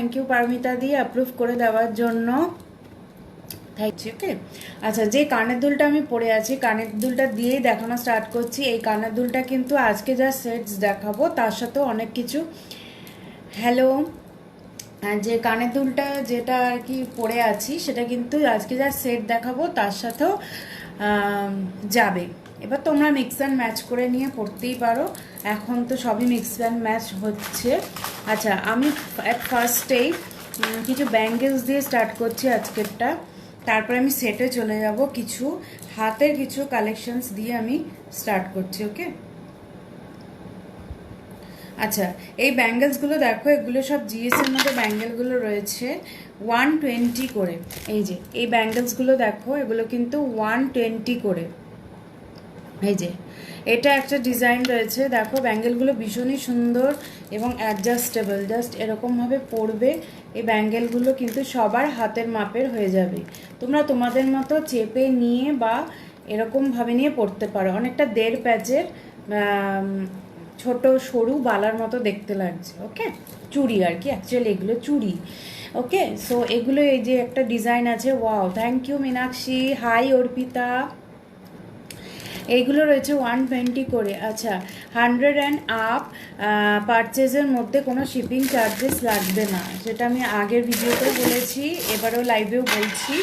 Thank you Paromita di approve করে দেওয়ার জন্য। Thank you. ওকে, আচ্ছা, যে কানের দুলটা আমি পরে আছি কানের দুলটা দিয়েই দেখানো স্টার্ট করছি। এই কানের দুলটা কিন্তু আজকে যা সেটস দেখাবো তার সাথেও অনেক কিছু। হ্যালো, যে কানের দুলটা যেটা আর কি পরে আছি সেটা কিন্তু আজকে যা সেট দেখাবো তার সাথেও যাবে। এবার তোমরা মিক্স অ্যান্ড ম্যাচ করে নিয়ে পড়তেই পারো, এখন তো সবই মিক্স অ্যান্ড ম্যাচ হচ্ছে। আচ্ছা, আমি অ্যাট ফার্স্টেই কিছু ব্যাঙ্গেলস দিয়ে স্টার্ট করছি আজকেরটা, তারপরে আমি সেটে চলে যাব, কিছু হাতের কিছু কালেকশনস দিয়ে আমি স্টার্ট করছি। ওকে, আচ্ছা, এই ব্যাঙ্গেলসগুলো দেখো, এগুলো সব জিএসের মধ্যে ব্যাঙ্গেলগুলো রয়েছে 120 করে। এই যে এই ব্যাঙ্গেলসগুলো দেখো, এগুলো কিন্তু 120 করে। এই যে এটা একটা ডিজাইন রয়েছে, দেখো ব্যাঙ্গেলগুলো ভীষণই সুন্দর এবং অ্যাডজাস্টেবল, জাস্ট এরকমভাবে পরবে। এই ব্যাঙ্গেলগুলো কিন্তু সবার হাতের মাপের হয়ে যাবে, তোমরা তোমাদের মতো চেপে নিয়ে বা এরকমভাবে নিয়ে পরতে পারো। অনেকটা 1.5 প্যাচের ছোট সরু বালার মতো দেখতে লাগছে। ওকে, চুড়ি আর কি, অ্যাকচুয়ালি এগুলো চুড়ি। ওকে, সো এগুলো এই যে একটা ডিজাইন আছে, wow, thank you Meenakshi, hi Arpita. এইগুলো রয়েছে 120 করে। আচ্ছা, 100 অ্যান্ড আপ পারচেজের মধ্যে কোনো শিপিং চার্জেস লাগবে না, যেটা আমি আগের ভিডিওতেও বলেছি, এবারেও লাইভেও বলছি।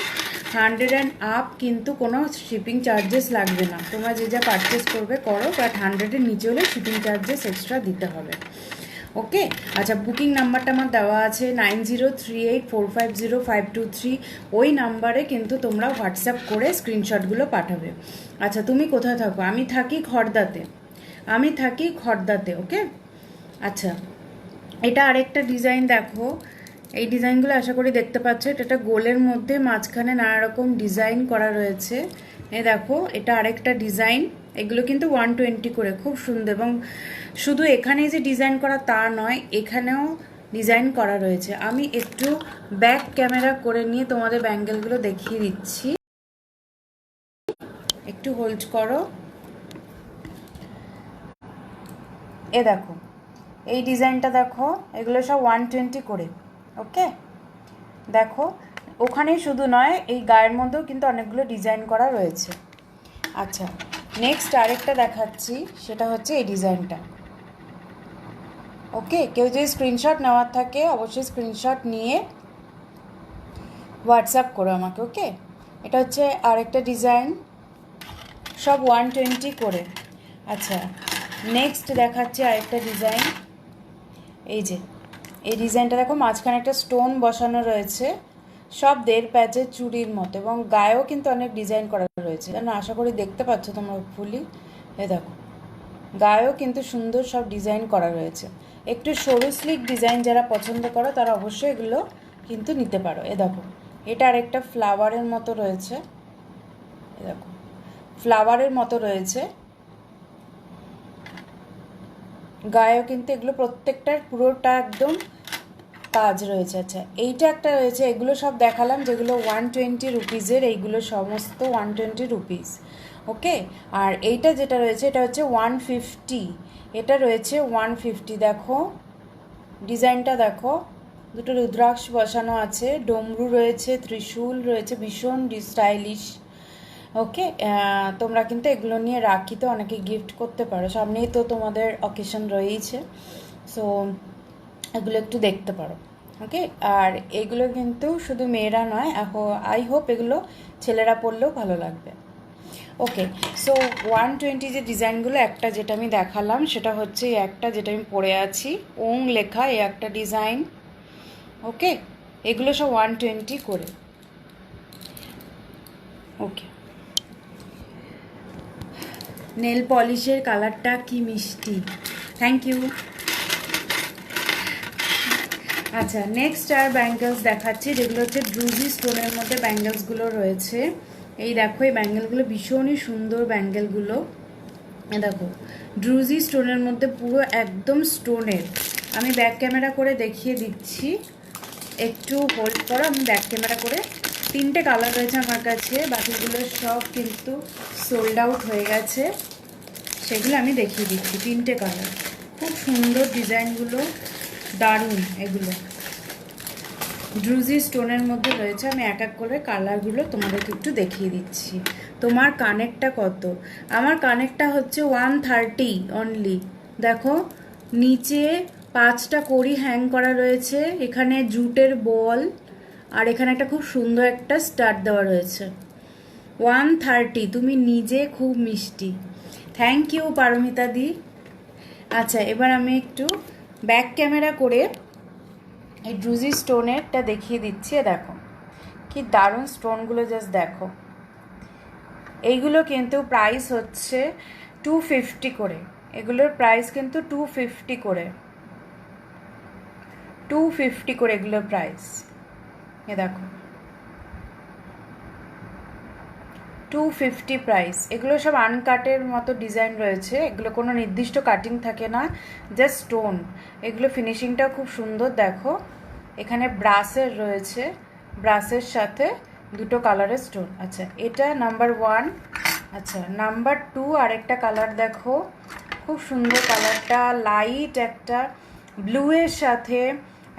100 অ্যান্ড আপ কিন্তু কোনো শিপিং চার্জেস লাগবে না, তোমরা যে যা পারচেস করবে করো, বাট 100-এর নিচে হলে শিপিং চার্জেস এক্সট্রা দিতে হবে। ওকে, আচ্ছা, বুকিং নাম্বারটা আমার দেওয়া আছে 9038450523, ওই নাম্বারে কিন্তু তোমরা হোয়াটসঅ্যাপ করে স্ক্রিনশটগুলো পাঠাবে। আচ্ছা, তুমি কোথায় থাকো? আমি থাকি খড়দাতে। ওকে, আচ্ছা, এটা আরেকটা ডিজাইন দেখো, এই ডিজাইনগুলো আশা করি দেখতে পাচ্ছ, এটা একটা গোলের মধ্যে মাঝখানে নানা রকম ডিজাইন করা রয়েছে। এই দেখো, এটা আরেকটা ডিজাইন, এগুলো কিন্তু 120 করে, খুব সুন্দর। এবং শুধু এখানেই যে ডিজাইন করা তা নয়, এখানেও ডিজাইন করা রয়েছে। আমি একটু ব্যাক ক্যামেরা করে নিয়ে তোমাদের ব্যাঙ্গেলগুলো দেখিয়ে দিচ্ছি, একটু হোল্ড করো। এ দেখো, এই ডিজাইনটা দেখো, এগুলো সব 120 করে। ওকে, দেখো, ওখানেই শুধু নয়, এই গায়ের মধ্যেও কিন্তু অনেকগুলো ডিজাইন করা রয়েছে। আচ্ছা, নেক্সট আরেকটা দেখাচ্ছি, সেটা হচ্ছে এই ডিজাইনটা। ওকে, কেউ যদি স্ক্রিনশট নেওয়ার থাকে অবশ্যই স্ক্রিনশট নিয়ে হোয়াটসঅ্যাপ করো আমাকে। ওকে, এটা হচ্ছে আরেকটা ডিজাইন, সব 120 করে। আচ্ছা, নেক্সট দেখাচ্ছি আরেকটা ডিজাইন। এই যে এই ডিজাইনটা দেখো, মাঝখানে একটা স্টোন বসানো রয়েছে, সব 1.5 প্যাচের চুড়ির মতো, এবং গায়েও কিন্তু অনেক ডিজাইন করা রয়েছে, যেন আশা করি দেখতে পাচ্ছ তোমরা ফুলি। এ দেখো, গায়েও কিন্তু সুন্দর সব ডিজাইন করা রয়েছে। একটু সরু স্লিক ডিজাইন যারা পছন্দ করো তারা অবশ্যই এগুলো কিন্তু নিতে পারো। এ দেখো, এটা আরেকটা ফ্লাওয়ারের মতো রয়েছে, এ দেখো, ফ্লাওয়ারের মতো রয়েছে, গায়েও কিন্তু এগুলো প্রত্যেকটার পুরোটা একদম কাজ রয়েছে। আচ্ছা, এইটা একটা রয়েছে, এগুলো সব দেখালাম যেগুলো 120 রুপিজের, এইগুলো সমস্ত 120 রুপিস। ওকে, আর এইটা যেটা রয়েছে এটা হচ্ছে 150, এটা রয়েছে 150। দেখো ডিজাইনটা দেখো, দুটো রুদ্রাক্ষ বসানো আছে, ডমরু রয়েছে, ত্রিশূল রয়েছে, ভীষণ স্টাইলিশ। ওকে, তোমরা কিন্তু এগুলো নিয়ে রাখিতে অনেকে গিফট করতে পারো, সামনেই তো তোমাদের অকেশন রয়েছে, সো এগুলো একটু দেখতে পারো। ওকে, আর এগুলো কিন্তু শুধু মেয়েরা নয়, আই হোপ এগুলো ছেলেরা পরলেও ভালো লাগবে। ওকে, সো 120 যে ডিজাইনগুলো, একটা যেটা আমি দেখালাম সেটা হচ্ছে একটা যেটা আমি পরে আছি, ওং লেখা, এই একটা ডিজাইন। ওকে, এগুলো সব 120 করে। ওকে, নেল পলিশের কালারটা কি মিষ্টি, থ্যাংক ইউ। আচ্ছা, নেক্সট আর ব্যাঙ্গেলস দেখাচ্ছি, যেগুলো হচ্ছে ড্রুজি স্টোনের মধ্যে ব্যাঙ্গেলসগুলো রয়েছে। এই দেখো, এই ব্যাঙ্গেলগুলো ভীষণই সুন্দর ব্যাঙ্গেলগুলো। দেখো, ড্রুজি স্টোনের মধ্যে পুরো একদম স্টোনের। আমি ব্যাক ক্যামেরা করে দেখিয়ে দিচ্ছি, একটু হোল্ড করো, আমি ব্যাক ক্যামেরা করে। 3টে কালার রয়েছে আমার কাছে, বাকিগুলো সব কিন্তু সোল্ড আউট হয়ে গেছে, সেগুলো আমি দেখিয়ে দিচ্ছি। 3টে কালার, খুব সুন্দর ডিজাইনগুলো, দারুণ এগুলো। ড্রুজি স্টোনের মধ্যে রয়েছে। আমি এক এক করে কালারগুলো তোমাদেরকে একটু দেখিয়ে দিচ্ছি। তোমার কানেরটা কত? আমার কানেরটা হচ্ছে 130 অনলি। দেখো নিচে 5টা কড়ি হ্যাং করা রয়েছে, এখানে জুটের বল, আর এখানে একটা খুব সুন্দর একটা স্টাড দেওয়া রয়েছে। 130। তুমি নিজে খুব মিষ্টি। থ্যাংক ইউ পারমিতা দি। আচ্ছা, এবার আমি একটু ব্যাক ক্যামেরা করে এই ড্রুজি স্টোনেরটা দেখিয়ে দিচ্ছি। দেখো কি দারুণ স্টোনগুলো, জাস্ট দেখো। এইগুলো কিন্তু প্রাইস হচ্ছে 250 করে। এগুলোর প্রাইস কিন্তু 250 করে, 250 করে এগুলোর প্রাইস। এ দেখো 250 প্রাইস। এগুলো সব আনকাটের মতো ডিজাইন রয়েছে, এগুলো কোনো নির্দিষ্ট কাটিং থাকে না, জাস্ট স্টোন। এগুলো ফিনিশিংটাও খুব সুন্দর। দেখো এখানে ব্রাসের রয়েছে, ব্রাসের সাথে দুটো কালারের স্টোন। আচ্ছা, এটা নাম্বার 1। আচ্ছা, নাম্বার 2 আরেকটা কালার দেখো, খুব সুন্দর কালারটা, লাইট একটা ব্লুয়ের সাথে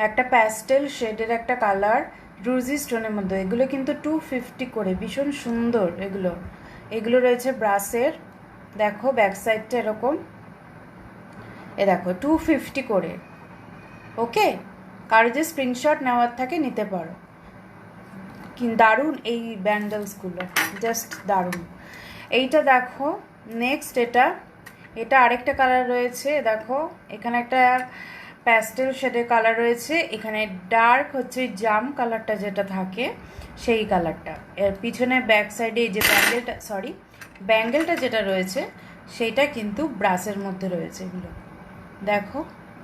একটা প্যাস্টেল শেডের একটা কালার, ড্রুজি স্টোনের মধ্যে। এগুলো কিন্তু 250 করে, ভীষণ সুন্দর এগুলো। এগুলো রয়েছে ব্রাসের। দেখো ব্যাক সাইডটা এরকম, এ দেখো 250 করে। ওকে, কারো যে স্ক্রিনশট নেওয়ার থাকে নিতে পারো। কি দারুণ এই ব্যান্ডেলসগুলো, জাস্ট দারুণ। এইটা দেখো নেক্সট, এটা আরেকটা কালার রয়েছে। দেখো এখানে একটা প্যাস্টেল শেডের কালার রয়েছে, এখানে ডার্ক হচ্ছে জাম কালারটা যেটা থাকে সেই কালারটা। এর পিছনে ব্যাক সাইডে এই যে ব্যাঙ্গেলটা যেটা রয়েছে সেইটা কিন্তু ব্রাসের মধ্যে রয়েছে। এগুলো দেখো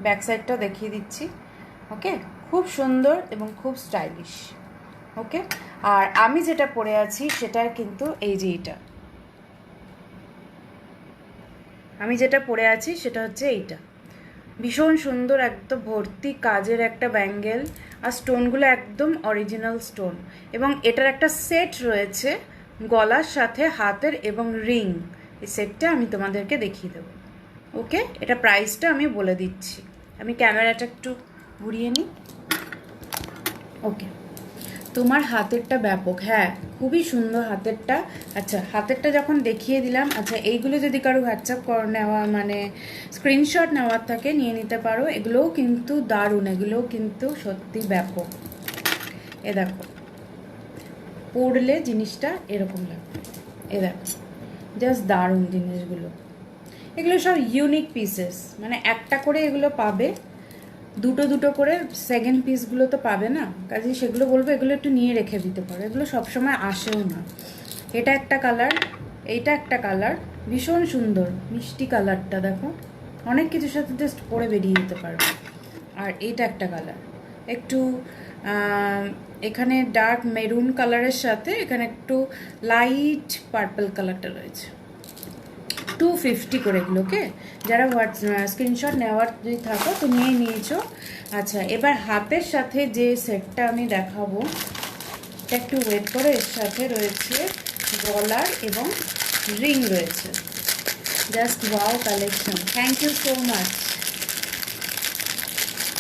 ব্যাক সাইডটা দেখিয়ে দিচ্ছি। ওকে, খুব সুন্দর এবং খুব স্টাইলিশ। ওকে, আর আমি যেটা পরে আছি সেটার কিন্তু এই যে আমি যেটা পরে আছি সেটা হচ্ছে এইটা, ভীষণ সুন্দর, একদম ভর্তি কাজের একটা ব্যাঙ্গেল, আর স্টোনগুলো একদম অরিজিনাল স্টোন। এবং এটার একটা সেট রয়েছে গলার সাথে হাতের এবং রিং। এই সেটটা আমি তোমাদেরকে দেখিয়ে দেবো। ওকে, এটা প্রাইসটা আমি বলে দিচ্ছি। আমি ক্যামেরাটা একটু ঘুরিয়ে নিই। ওকে, তোমার হাতেরটা ব্যাপক, হ্যাঁ খুবই সুন্দর হাতেরটা। আচ্ছা, হাতেরটা যখন দেখিয়ে দিলাম, আচ্ছা এইগুলো যদি কারো হোয়াটসঅ্যাপ নেওয়া মানে স্ক্রিনশট নেওয়ার থাকে নিয়ে নিতে পারো। এগুলোও কিন্তু দারুণ, এগুলোও কিন্তু সত্যি ব্যাপক। এ দেখো পরলে জিনিসটা এরকম লাগবে। এ দেখো জাস্ট দারুণ জিনিসগুলো। এগুলো সব ইউনিক পিসেস, মানে একটা করে এগুলো পাবে, দুটো দুটো করে সেকেন্ড পিসগুলো তো পাবে না, কাজে সেগুলো বলবো এগুলো একটু নিয়ে রেখে দিতে পারো, এগুলো সবসময় আসেও না। এটা একটা কালার, এইটা একটা কালার, ভীষণ সুন্দর মিষ্টি কালারটা। দেখো অনেক কিছুর সাথে জাস্ট পরে বেরিয়ে যেতে পারবে। আর এইটা একটা কালার, একটু এখানে ডার্ক মেরুন কালারের সাথে এখানে একটু লাইট পার্পল কালারটা রয়েছে। 250 করে এগুলোকে, যারা স্ক্রিনশট নেওয়ার যদি থাকো তো নিয়েছো। আচ্ছা, এবার হাতের সাথে যে সেটটা আমি দেখাবো একটু ওয়েট করে। এর সাথে রয়েছে গলার এবং রিং রয়েছে, just wow collection. Thank you so much,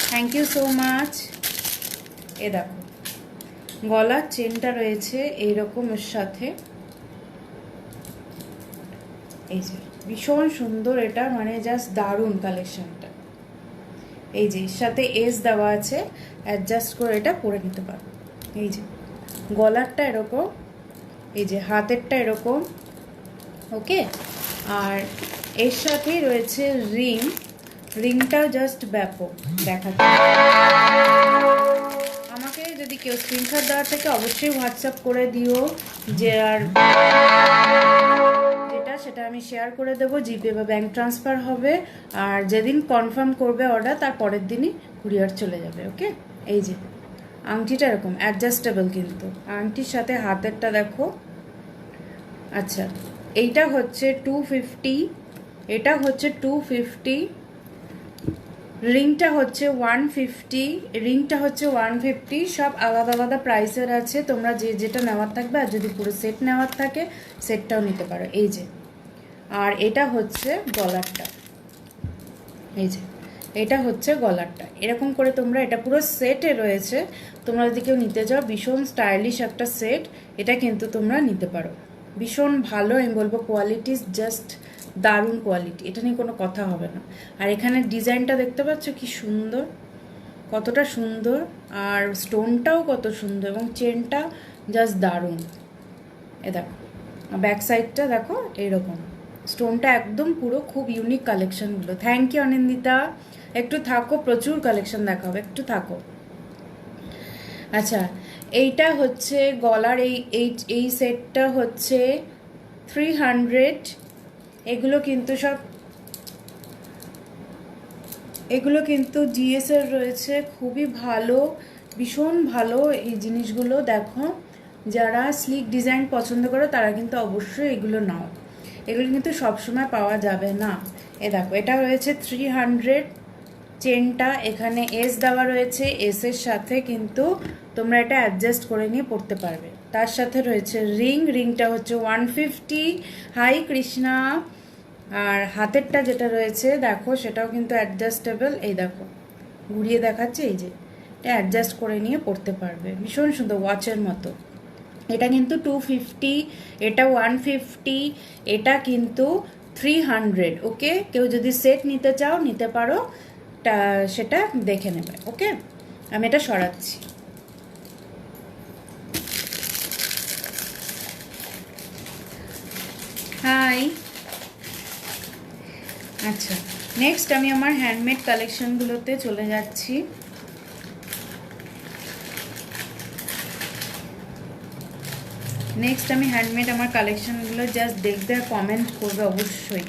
thank you so much. এ দেখো গলার চেনটা রয়েছে এইরকম, এর সাথে এই যে ভীষণ সুন্দর, এটা মানে জাস্ট দারুণ কালেকশনটা। এই যে এর সাথে এস দেওয়া আছে, অ্যাডজাস্ট করে এটা পরে নিতে পারো। এই যে গলারটা এরকম, এই যে হাতেরটা এরকম। ওকে, আর এর সাথেই রয়েছে রিং, রিংটাও জাস্ট ব্যাপক দেখাতে। আমাকে যদি কেউ স্ক্রিনশট দেওয়ার থেকে অবশ্যই হোয়াটসঅ্যাপ করে দিও, যে আর সেটা আমি শেয়ার করে দেবো, জিপে বা ব্যাঙ্ক ট্রান্সফার হবে। আর যেদিন কনফার্ম করবে অর্ডার তার পরের দিনই কুরিয়ার চলে যাবে। ওকে, এই যে আংটিটা এরকম অ্যাডজাস্টেবল, কিন্তু আংটির সাথে হাতেরটা দেখো। আচ্ছা, এইটা হচ্ছে 250, এটা হচ্ছে 250, রিংটা হচ্ছে 150, রিংটা হচ্ছে 150। সব আলাদা আলাদা প্রাইসের আছে, তোমরা যে যেটা নেওয়ার থাকবে, আর যদি পুরো সেট নেওয়ার থাকে সেটটাও নিতে পারো। এই যে, আর এটা হচ্ছে গলারটা, এই যে এটা হচ্ছে গলারটা। এরকম করে তোমরা, এটা পুরো সেটে রয়েছে, তোমরা যদি কেউ নিতে যাও ভীষণ স্টাইলিশ একটা সেট, এটা কিন্তু তোমরা নিতে পারো। ভীষণ ভালো, আমি বলবো কোয়ালিটি জাস্ট দারুণ কোয়ালিটি, এটা নিয়ে কোনো কথা হবে না। আর এখানে ডিজাইনটা দেখতে পাচ্ছ কি সুন্দর, কতটা সুন্দর, আর স্টোনটাও কত সুন্দর, এবং চেনটা জাস্ট দারুণ। এ দেখো ব্যাক সাইডটা দেখো এইরকম, স্টোনটা একদম পুরো খুব ইউনিক কালেকশনগুলো। থ্যাংক ইউ অনিন্দিতা, একটু থাকো, প্রচুর কালেকশন দেখাবো, একটু থাকো। আচ্ছা, এইটা হচ্ছে গলার, এই সেটটা হচ্ছে 300। এগুলো কিন্তু জিএস এর রয়েছে, খুবই ভালো, ভীষণ ভালো এই জিনিসগুলো। দেখো যারা স্লিক ডিজাইন পছন্দ করো তারা কিন্তু অবশ্যই এগুলো নাও, এগুলো কিন্তু সবসময় পাওয়া যাবে না। দেখো এটা রয়েছে 300, চেনটা এখানে এস দেওয়া রয়েছে, এসের সাথে কিন্তু তোমরা এটা অ্যাডজাস্ট করে নিয়ে পড়তে পারবে। তার সাথে রয়েছে রিংটা হচ্ছে 150। হাই কৃষ্ণা। আর হাতেরটা যেটা রয়েছে দেখো, সেটাও কিন্তু অ্যাডজাস্টেবল, এই দেখো ঘুরিয়ে দেখাচ্ছে, এই যে এটা অ্যাডজাস্ট করে নিয়ে পড়তে পারবে, ভীষণ সুন্দর, ওয়াচের মতো। এটা কিন্তু 250, এটা 150, এটা কিন্তু 300। ওকে, কেউ যদি সেট নিতে চাও নিতে পারো, সেটা দেখে নেবে। ওকে, আমি এটা সরাচ্ছি। হাই। আচ্ছা, নেক্সট আমি আমার হ্যান্ডমেড কালেকশনগুলোতে চলে যাচ্ছি। নেক্সট আমি হ্যান্ডমেড আমার কালেকশনগুলো জাস্ট দেখবে আর কমেন্ট করবে অবশ্যই।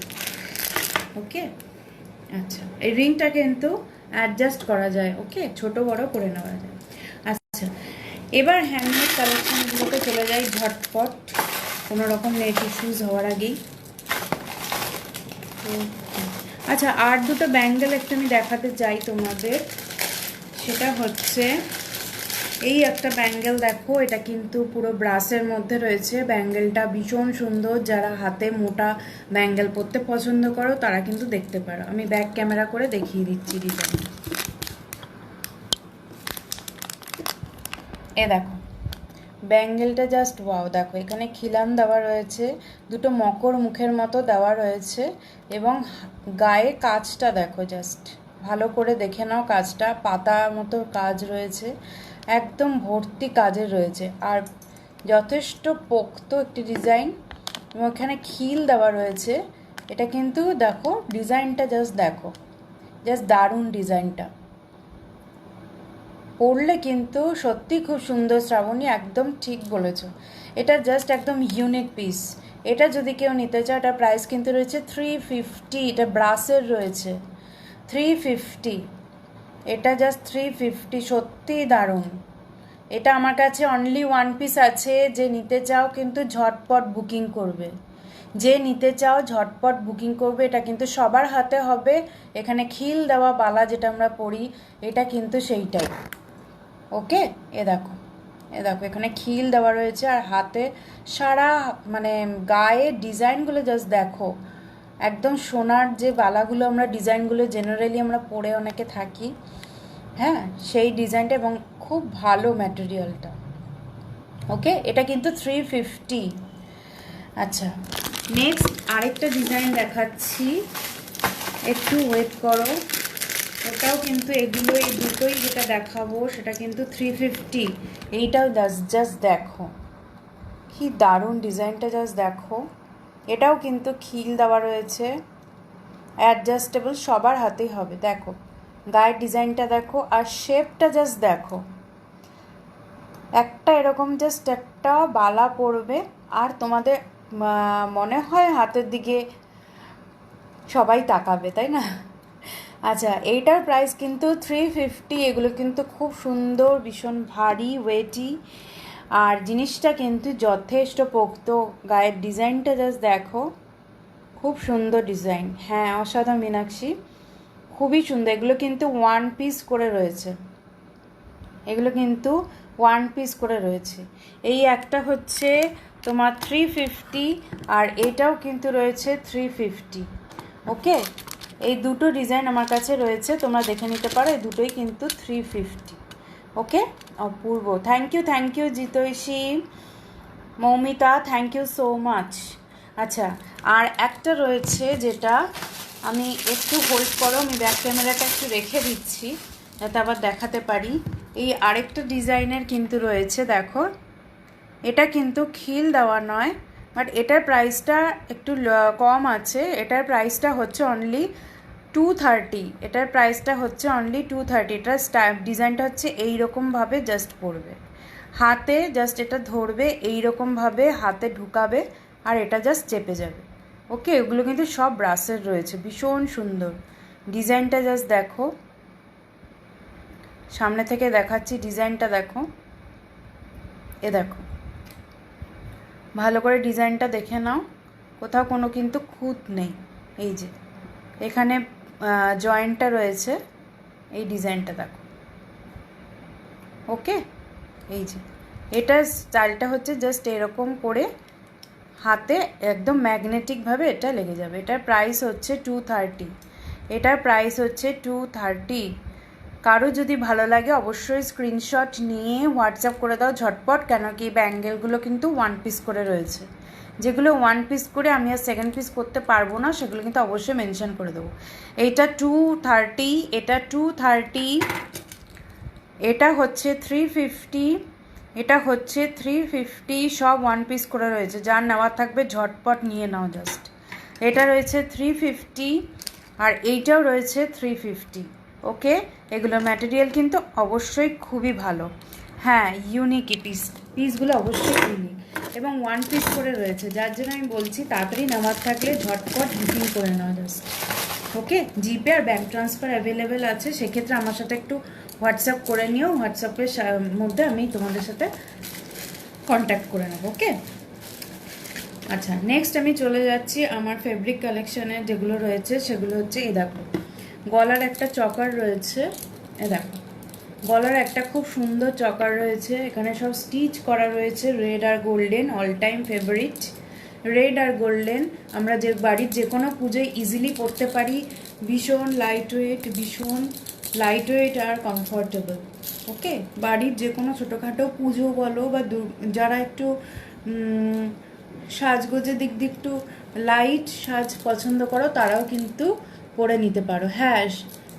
ওকে, আচ্ছা, এই রিংটা কিন্তু অ্যাডজাস্ট করা যায়, ওকে, ছোট বড় করে নেওয়া যায়। আচ্ছা, এবার হ্যান্ডমেড কালেকশনগুলোতে চলে যাই ঝটপট, কোনো রকম নেট ইস্যুজ হওয়ার আগেই। আচ্ছা, আর দুটো ব্যাঙ্গেল একটা আমি দেখাতে চাই তোমাদের, সেটা হচ্ছে এই একটা ব্যাঙ্গেল দেখো, এটা কিন্তু পুরো ব্রাসের মধ্যে রয়েছে, ব্যাঙ্গেলটা ভীষণ সুন্দর। যারা হাতে মোটা ব্যাঙ্গেল পরতে পছন্দ করো তারা কিন্তু দেখতে পারো, আমি ব্যাক ক্যামেরা করে দেখিয়ে দিচ্ছি ডিজাইন। দেখো ব্যাঙ্গেলটা জাস্ট ওয়াও, দেখো এখানে খিলান দেওয়া রয়েছে, দুটো মকর মুখের মতো দেওয়া রয়েছে, এবং গায়ে কাজটা দেখো, জাস্ট ভালো করে দেখে নাও, কাজটা পাতা মতো কাজ রয়েছে, একদম ভর্তি কাজের রয়েছে, আর যথেষ্ট পোক্ত একটি ডিজাইন, এবং এখানে খিল দেওয়া রয়েছে। এটা কিন্তু দেখো ডিজাইনটা জাস্ট দেখো, জাস্ট দারুণ ডিজাইনটা, পরলে কিন্তু সত্যি খুব সুন্দর। শ্রাবণী একদম ঠিক বলেছ, এটা জাস্ট একদম ইউনিক পিস। এটা যদি কেউ নিতে চায়, এটা প্রাইস কিন্তু রয়েছে 350, এটা ব্রাসের রয়েছে 350, এটা জাস্ট 350, সত্যিই দারুণ। এটা আমার কাছে অনলি ওয়ান পিস আছে, যে নিতে চাও কিন্তু ঝটপট বুকিং করবে, যে নিতে চাও ঝটপট বুকিং করবে। এটা কিন্তু সবার হাতে হবে, এখানে খিল দেওয়া বালা যেটা আমরা পরি, এটা কিন্তু সেইটাই। ওকে, দেখো এখানে খিল দেওয়া রয়েছে, আর হাতে সারা মানে গায়ে ডিজাইনগুলো জাস্ট দেখো, একদম সোনার যে বালাগুলো আমরা ডিজাইনগুলো জেনারেলি আমরা পরে অনেকে থাকি, হ্যাঁ, সেই ডিজাইনটা, এবং খুব ভালো ম্যাটেরিয়ালটা। ওকে, এটা কিন্তু 350। আচ্ছা, নেক্সট আরেকটা ডিজাইন দেখাচ্ছি, একটু ওয়েট করো। ওটাও কিন্তু এগুলো, এই দুটোই যেটা দেখাবো সেটা কিন্তু 350। এইটাও জাস্ট দেখো কি দারুণ ডিজাইনটা, জাস্ট দেখো, এটাও কিন্তু খিল দেওয়া রয়েছে, অ্যাডজাস্টেবল, সবার হাতেই হবে। দেখো গায়ের ডিজাইনটা দেখো, আর শেপটা জাস্ট দেখো, একটা এরকম জাস্ট একটা বালা পড়বে, আর তোমাদের মনে হয় হাতের দিকে সবাই তাকাবে, তাই না? আচ্ছা, এইটার প্রাইস কিন্তু 350। এগুলো কিন্তু খুব সুন্দর, ভীষণ ভারী, ওয়েটি, আর জিনিসটা কিন্তু যথেষ্ট পোক্ত। গায়ের ডিজাইনটা জাস্ট দেখো, খুব সুন্দর ডিজাইন, হ্যাঁ, অসাধারণ মীনাক্ষী, খুবই সুন্দর। এগুলো কিন্তু ওয়ান পিস করে রয়েছে, এগুলো কিন্তু ওয়ান পিস করে রয়েছে। এই একটা হচ্ছে তোমার 350, আর এটাও কিন্তু রয়েছে 350। ওকে, এই দুটো ডিজাইন আমার কাছে রয়েছে, তোমরা দেখে নিতে পারো। এই দুটোই কিন্তু 350। ওকে, অপূর্ব। Thank you Jitoishi, Moumita, thank you so much. আচ্ছা, আর একটা রয়েছে যেটা আমি একটু হোল্ড করো, আমি ব্যাক ক্যামেরাটা একটু রেখে দিচ্ছি যাতে আবার দেখাতে পারি। এই আরেকটা ডিজাইনের কিন্তু রয়েছে, দেখো। এটা কিন্তু খিল দেওয়া নয়, বাট এটার প্রাইসটা একটু কম আছে। এটার প্রাইসটা হচ্ছে অনলি 230। এটার প্রাইসটা হচ্ছে অনলি 230। এটার ডিজাইনটা হচ্ছে এইরকমভাবে জাস্ট পড়বে, হাতে জাস্ট এটা ধরবে, এইরকমভাবে হাতে ঢুকাবে, আর এটা জাস্ট চেপে যাবে। ওকে, এগুলো কিন্তু সব ব্রাসের রয়েছে, ভীষণ সুন্দর। ডিজাইনটা জাস্ট দেখো, সামনে থেকে দেখাচ্ছি, ডিজাইনটা দেখো। এ দেখো, ভালো করে ডিজাইনটা দেখে নাও, কোথাও কোনো কিন্তু খুঁত নেই। এই যে এখানে জয়েন্টটা রয়েছে, এই ডিজাইনটা দেখো। ওকে, এই যে এটার স্টাইলটা হচ্ছে জাস্ট এরকম করে হাতে একদম ম্যাগনেটিকভাবে এটা লেগে যাবে। এটার প্রাইস হচ্ছে 230। এটার প্রাইস হচ্ছে 230। কারো যদি ভালো লাগে অবশ্যই স্ক্রিনশট নিয়ে হোয়াটসঅ্যাপ করে দাও ঝটপট, কেন কি ব্যাঙ্গেলগুলো কিন্তু 1 পিস করে রয়েছে। যেগুলো 1 পিস করে আমি আর 2nd পিস করতে পারবো না, সেগুলো কিন্তু অবশ্যই মেনশন করে দেবো। এইটা 230, এটা 230, এটা হচ্ছে 350, এটা হচ্ছে 350। সব 1 পিস করে রয়েছে, যার নেওয়ার থাকবে ঝটপট নিয়ে নাও জাস্ট। এটা রয়েছে 350, আর এইটাও রয়েছে 350। ওকে, এগুলোর ম্যাটেরিয়াল কিন্তু অবশ্যই খুবই ভালো। হ্যাঁ, ইউনিকই পিসগুলো অবশ্যই ইউনিক এবং 1 পিস করে রয়েছে, যার জন্য আমি বলছি তাড়াতাড়ি নেওয়ার থাকলে ঝটপট বুকিং করে নাও জাস্ট। ওকে, জিপে আর ব্যাঙ্ক ট্রান্সফার অ্যাভেলেবেল আছে, সেক্ষেত্রে আমার সাথে একটু হোয়াটসঅ্যাপ করে নিও, হোয়াটসঅ্যাপের মধ্যে আমি তোমাদের সাথে কন্ট্যাক্ট করে নেব। ওকে, আচ্ছা, নেক্সট আমি চলে যাচ্ছি আমার ফেব্রিক কালেকশানে যেগুলো রয়েছে সেগুলো হচ্ছে, এই দেখো গলার একটা চকার রয়েছে। এ দেখো, গলার একটা খুব সুন্দর চকার রয়েছে, এখানে সব স্টিচ করা রয়েছে রেড আর golden, all time favourite red আর গোল্ডেন। আমরা যে বাড়ির যে কোনো পুজোয় ইজিলি পরতে পারি, ভীষণ লাইট ওয়েট আর কমফর্টেবল। ওকে, বাড়ির যে কোনো ছোটোখাটো পুজো বলো বা যারা একটু সাজগোজের দিক দিয়ে একটু লাইট সাজ পছন্দ করো, তারাও কিন্তু পরে নিতে পারো। হ্যাঁ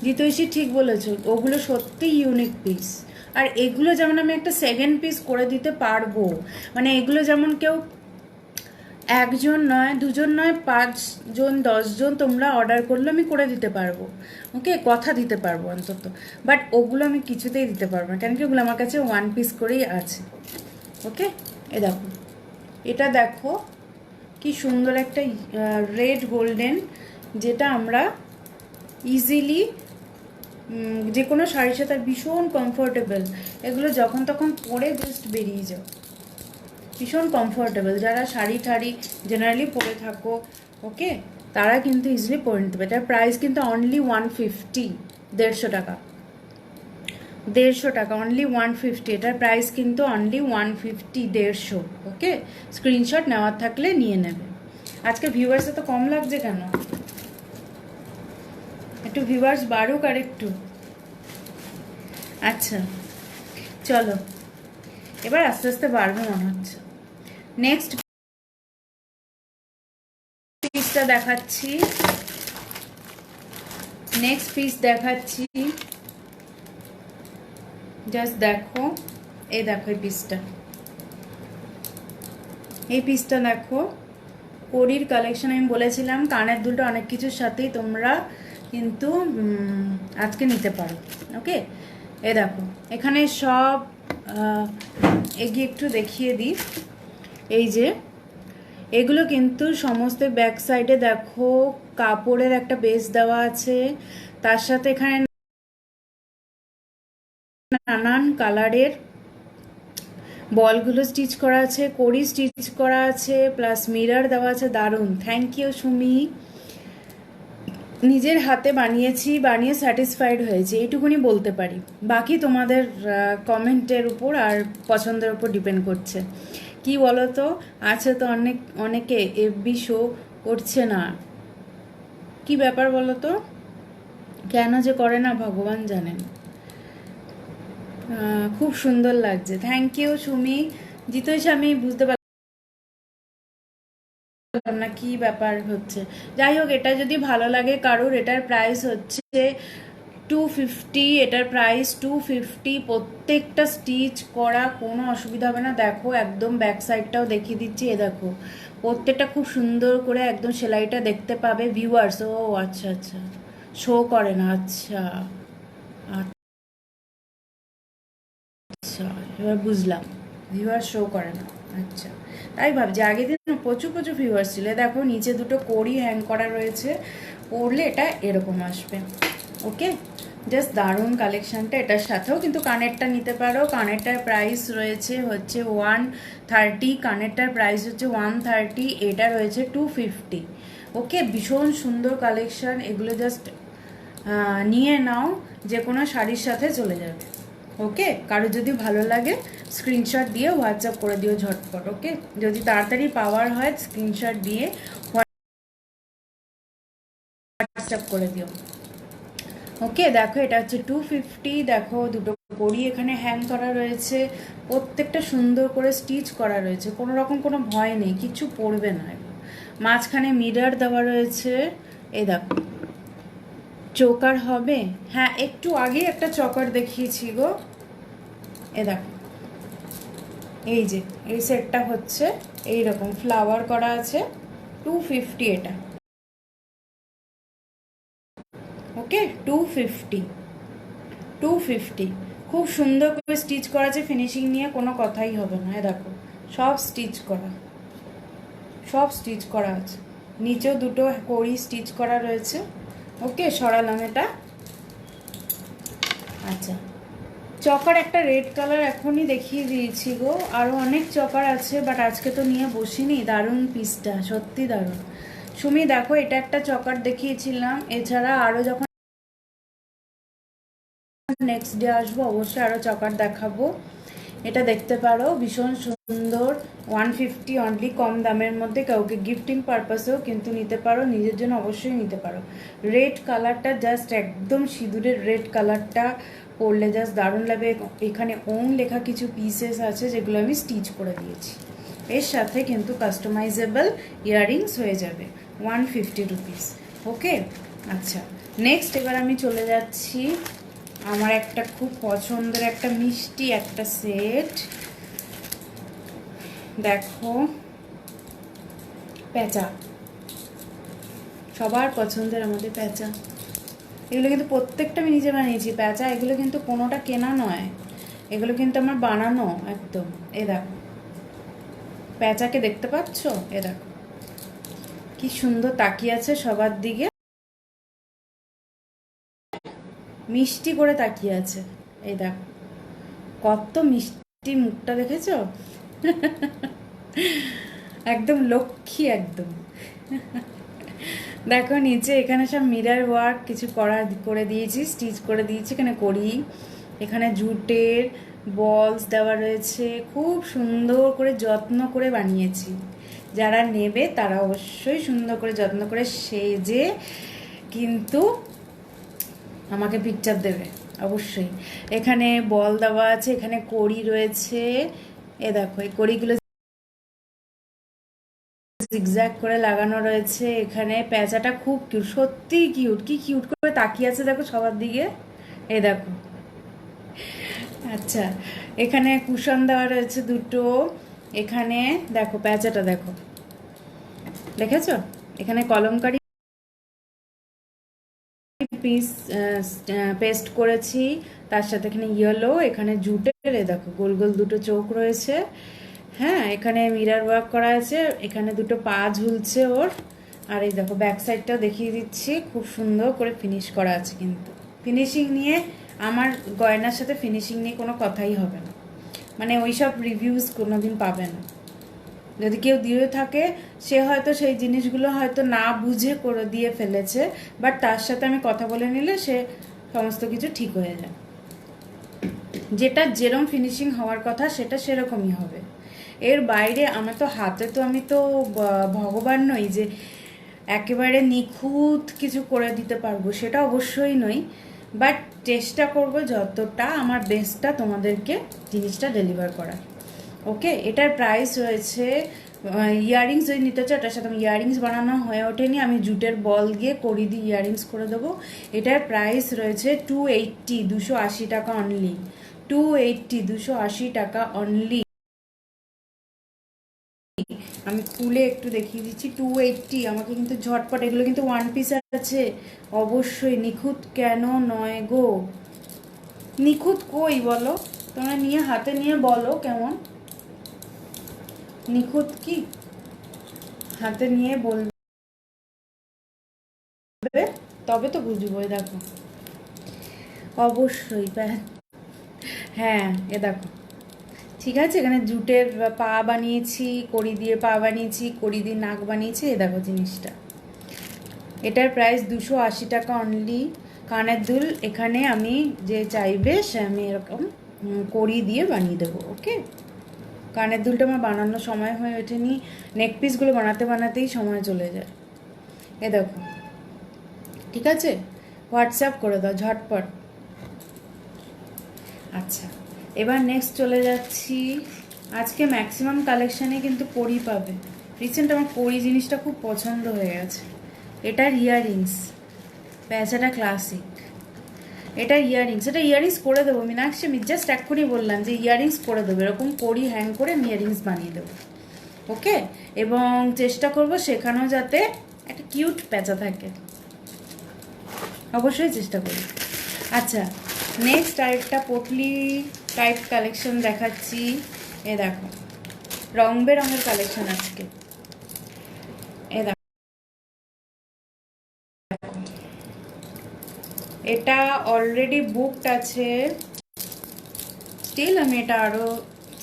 জিতৈষী, ঠিক বলেছো, ওগুলো সত্যি ইউনিক পিস। আর এগুলো যেমন আমি একটা 2nd পিস করে দিতে পারবো, মানে এগুলো যেমন কেউ 1 জন নয়, 2 জন নয়, 5 জন 10 জন তোমরা অর্ডার করলে আমি করে দিতে পারবো। ওকে, কথা দিতে পারবো অন্তত, বাট ওগুলো আমি কিছুতেই দিতে পারবো না, কেন কি ওগুলো আমার কাছে 1 পিস করেই আছে। ওকে, দেখো, এটা দেখো কি সুন্দর একটা রেড গোল্ডেন, যেটা আমরা ইজিলি যে কোনো শাড়ির সাথে, ভীষণ কমফোর্টেবল। এগুলো যখন তখন পরে জাস্ট বেরিয়ে যাও, ভীষণ কমফোর্টেবল। যারা শাড়ি ঠাড়ি জেনারেলি পরে থাকো, ওকে, তারা কিন্তু ইজিলি পরে নিতে পারে। এটার প্রাইস কিন্তু অনলি 150, 150 টাকা, 150 টাকা, অনলি 150। এটার প্রাইস কিন্তু অনলি 150, 150। ওকে, স্ক্রিনশট নেওয়ার থাকলে নিয়ে নেবে। আজকে ভিউয়ার্স তো কম লাগছে কেন? একটু ভিউয়ার্স বাড়ুক আর একটু। আচ্ছা চলো, এবার আস্তে আস্তে বাড়বে মনে হচ্ছে। নেক্সট পিসটা দেখাচ্ছি, জাস্ট দেখো, এই দেখো এই পিসটা দেখো, পরির কালেকশন। আমি বলেছিলাম কানের দুলটা অনেক কিছুর সাথেই তোমরা কিন্তু আজকে নিতে পারো। ওকে, এই দেখো এখানে সব এগিয়ে একটু দেখিয়ে দিই। এই যে এগুলো কিন্তু সমস্ত ব্যাক সাইডে দেখো কাপড়ের একটা বেস দেওয়া আছে, তার সাথে এখানে নানান কালারের বলগুলো স্টিচ করা আছে, কড়ি স্টিচ করা আছে, প্লাস মিরর দেওয়া আছে। দারুণ, থ্যাংক ইউ সুমি। নিজের হাতে বানিয়েছি, বানিয়ে স্যাটিসফাইড হয়েছি, এইটুকুনি বলতে পারি। বাকি তোমাদের কমেন্টের উপর আর পছন্দের উপর ডিপেন্ড করছে। কি বলো তো, আছে তো অনেকে এফবি শো করছে না, কি ব্যাপার বলো তো, কেন যে করে না ভগবান জানেন। খুব সুন্দর লাগছে, থ্যাংক ইউ সুমি। জিতেশ আমি বুঝতে পারলাম না কি ব্যাপার হচ্ছে। যাই হোক, এটা যদি ভালো লাগে কারোর, এটার প্রাইস হচ্ছে 250, এটার প্রাইস 250। প্রত্যেকটা স্টিচ করা, কোনো অসুবিধা হবে না। দেখো একদম ব্যাক সাইডটাও দেখিয়ে দিচ্ছি, এ দেখো প্রত্যেকটা খুব সুন্দর করে একদম সেলাইটা দেখতে পাবে ভিউয়ার্স। ও আচ্ছা আচ্ছা, শো করে না, আচ্ছা আচ্ছা, এবার বুঝলাম, ভিউয়ার্স শো করে না, আচ্ছা। তাই ভাবছি, আগের দিন প্রচুর প্রচুর ভিউয়ার্স ছিল। দেখো নিচে দুটো কড়ি হ্যাং করা রয়েছে, পরলে এটা এরকম আসবে। ওকে, জাস্ট দারুণ কালেকশানটা। এটার সাথেও কিন্তু কানেরটা নিতে পারো। কানেরটার প্রাইস রয়েছে হচ্ছে 130, কানেরটার প্রাইস হচ্ছে 130, এটা রয়েছে 250। ওকে, ভীষণ সুন্দর কালেকশান এগুলো, জাস্ট নিয়ে নাও, যে কোনো শাড়ির সাথে চলে যাবে। ওকে, কারো যদি ভালো লাগে স্ক্রিনশট দিয়ে হোয়াটসঅ্যাপ করে দিও ঝটপট। ওকে, যদি তাড়াতাড়ি পাওয়ার হয় স্ক্রিনশট দিয়ে হোয়াটসঅ্যাপ করে দিও। ওকে, দেখো এটা হচ্ছে 250। দেখো দুটো কড়ি এখানে হ্যাং করা রয়েছে, প্রত্যেকটা সুন্দর করে স্টিচ করা রয়েছে, কোনো রকম কোনো ভয় নেই, কিছু পড়বে না। মাঝখানে মিরর দেওয়া রয়েছে, এই দেখো চোকার হবে। হ্যাঁ, একটু আগে একটা চকার দেখিয়েছি গো, এ দেখো এই যে এই সেটটা হচ্ছে এইরকম ফ্লাওয়ার করা আছে, 250 এটা। ওকে, 250 খুব সুন্দর করে স্টিচ করা আছে, ফিনিশিং নিয়ে কোনো কথাই হবে না। দেখো সব স্টিচ করা, সব স্টিচ করা আছে, নিচেও দুটো কড়ি স্টিচ করা রয়েছে। ওকে, সরালাম এটা। আচ্ছা, চকার একটা রেড কালার এখনই দেখিয়ে দিয়েছি গো, আরও অনেক চকার আছে, বাট আজকে তো নিয়ে বসিনি। দারুণ পিসটা, সত্যি দারুণ। সুমি দেখো, এটা একটা চকার দেখিয়েছিলাম, এছাড়া আরও যখন নেক্সট ডে আসবো অবশ্যই আরও চকার দেখাবো। এটা দেখতে পারো, ভীষণ সুন্দর, 150 অনলি, কম দামের মধ্যে। কাউকে গিফটিং পারপাসেও কিন্তু নিতে পারো, নিজের জন্য অবশ্যই নিতে পারো। রেড কালারটা জাস্ট একদম সিঁদুরের রেড কালারটা পরলে জাস্ট দারুণ লাগবে। এখানে ওং লেখা কিছু পিসেস আছে যেগুলো আমি স্টিচ করে দিয়েছি। এর সাথে কিন্তু কাস্টমাইজেবল ইয়াররিংস হয়ে যাবে, 150 রুপিস। ওকে, আচ্ছা নেক্সট এবার আমি চলে যাচ্ছি আমার একটা খুব পছন্দের একটা মিষ্টি একটা সেট। দেখো প্যাঁচা, সবার পছন্দের আমাদের প্যাঁচা। এগুলো কিন্তু প্রত্যেকটা আমি নিজে বানিয়েছি প্যাঁচা, এগুলো কিন্তু কোনোটা কেনা নয়, এগুলো কিন্তু আমার বানানো একদম। এ দেখো প্যাঁচাকে দেখতে পাচ্ছ, এ দেখো কি সুন্দর তাকিয়ে আছে সবার দিকে, মিষ্টি করে তাকিয়ে আছে। এই দেখো কত মিষ্টি মুখটা, দেখেছো? একদম লক্ষ্মী একদম। দেখো নিচে এখানে সব মিরর ওয়ার্ক কিছু করে দিয়েছি, স্টিচ করে দিয়েছি। এখানে করি, এখানে জুটের বলস দেওয়া রয়েছে, খুব সুন্দর করে যত্ন করে বানিয়েছি। যারা নেবে তারা অবশ্যই সুন্দর করে যত্ন করে সেজে কিন্তু আমাকে পিকচার দেবে অবশ্যই। এখানে বল দেওয়া আছে, এখানে কড়ি রয়েছে, এ দেখো এই কড়িগুলো জিগজ্যাগ করে লাগানো রয়েছে। এখানে প্যাঁচাটা খুব কিউট, সত্যি কিউট, কি কিউট করে তাকিয়ে আছে দেখো সবার দিকে, এ দেখো। আচ্ছা, এখানে কুশন দেওয়া রয়েছে দুটো। এখানে দেখো প্যাঁচাটা দেখো, দেখেছো? এখানে কলমকারি পিস পেস্ট করেছি, তার সাথে এখানে ইয়েলো, এখানে জুটের এ দেখো গোল গোল দুটো চোখ রয়েছে। হ্যাঁ, এখানে মিরর ওয়ার্ক করা আছে, এখানে দুটো পা ঝুলছে ওর। আর এই দেখো ব্যাক সাইডটাও দেখিয়ে দিচ্ছি, খুব সুন্দর করে ফিনিশ করা আছে। কিন্তু ফিনিশিং নিয়ে আমার গয়নার সাথে ফিনিশিং নিয়ে কোনো কথাই হবে না, মানে ওই সব রিভিউজ কোনোদিন পাবে না। যদি কেউ দিয়ে থাকে সে হয়তো সেই জিনিসগুলো হয়তো না বুঝে করে দিয়ে ফেলেছে, বাট তার সাথে আমি কথা বলে নিলে সে সমস্ত কিছু ঠিক হয়ে যায়। যেটা যেরকম ফিনিশিং হওয়ার কথা সেটা সেরকমই হবে। এর বাইরে আমার তো হাতে তো আমি তো ভগবান নই যে একেবারে নিখুঁত কিছু করে দিতে পারবো সেটা অবশ্যই নয়, বাট চেষ্টা করব যতটা আমার বেস্টটা তোমাদেরকে জিনিসটা ডেলিভার করার। ওকে, এটার প্রাইস রয়েছে, ইয়াররিংস যদি নিতে চাও এটার সাথে আমি ইয়াররিংস বানানো হয়ে ওঠেনি, আমি জুটের বল দিয়ে করি দিয়ে ইয়াররিংস করে দেবো। এটার প্রাইস রয়েছে 280, 280 টাকা অনলি, 280, 280 টাকা অনলি। আমি খুলে একটু দেখিয়ে দিচ্ছি, 280। আমাকে কিন্তু ঝটপট, এগুলো কিন্তু ওয়ান পিস আছে অবশ্যই, নিখুঁত কেন নয় গো, নিখুঁত কই বলো তোমরা, নিয়ে হাতে নিয়ে বলো কেমন নিখুঁত, কি হাতে নিয়ে বলবে তবে তো বুঝবো। দেখো অবশ্যই, হ্যাঁ এ দেখো, ঠিক আছে, এখানে জুটের পা বানিয়েছি, কড়ি দিয়ে পা বানিয়েছি, কড়ি দিয়ে নাক বানিয়েছি, এ দেখো জিনিসটা। এটার প্রাইস 280 টাকা অনলি। কানের দুল এখানে আমি যে চাইবে সে আমি এরকম কড়ি দিয়ে বানিয়ে দেবো। ওকে, কানের দুলটা আমার বানানোর সময় হয়ে ওঠেনি, নেক পিসগুলো বানাতে বানাতেই সময় চলে যায়। এ দেখো, ঠিক আছে, হোয়াটসঅ্যাপ করে দাও ঝটপট। আচ্ছা, এবার নেক্সট চলে যাচ্ছি। আজকে ম্যাক্সিমাম কালেকশানে কিন্তু কড়ি পাবে। রিসেন্ট আমার কড়ি জিনিসটা খুব পছন্দ হয়ে গেছে। এটার ইয়াররিংস, প্যাঁচাটা ক্লাসিক, এটা ইয়াররিংস, এটা ইয়াররিংস করে দেবো মীনাক্ষী, আমি জাস্ট এক্ষুনি বললাম যে ইয়াররিংস করে দেবো, এরকম কড়ি হ্যাং করে আমি ইয়াররিংস বানিয়ে দেবো। ওকে, এবং চেষ্টা করব সেখানেও যাতে একটা কিউট প্যাঁচা থাকে, অবশ্যই চেষ্টা করি। আচ্ছা, নেক্সট আরেকটা পটলি টাইপ কালেকশন দেখাচ্ছি। এ দেখো, রং বেরঙের কালেকশন আজকে। এ দেখো, এটা অলরেডি বুকড আছে, স্টিল আমি এটা আরও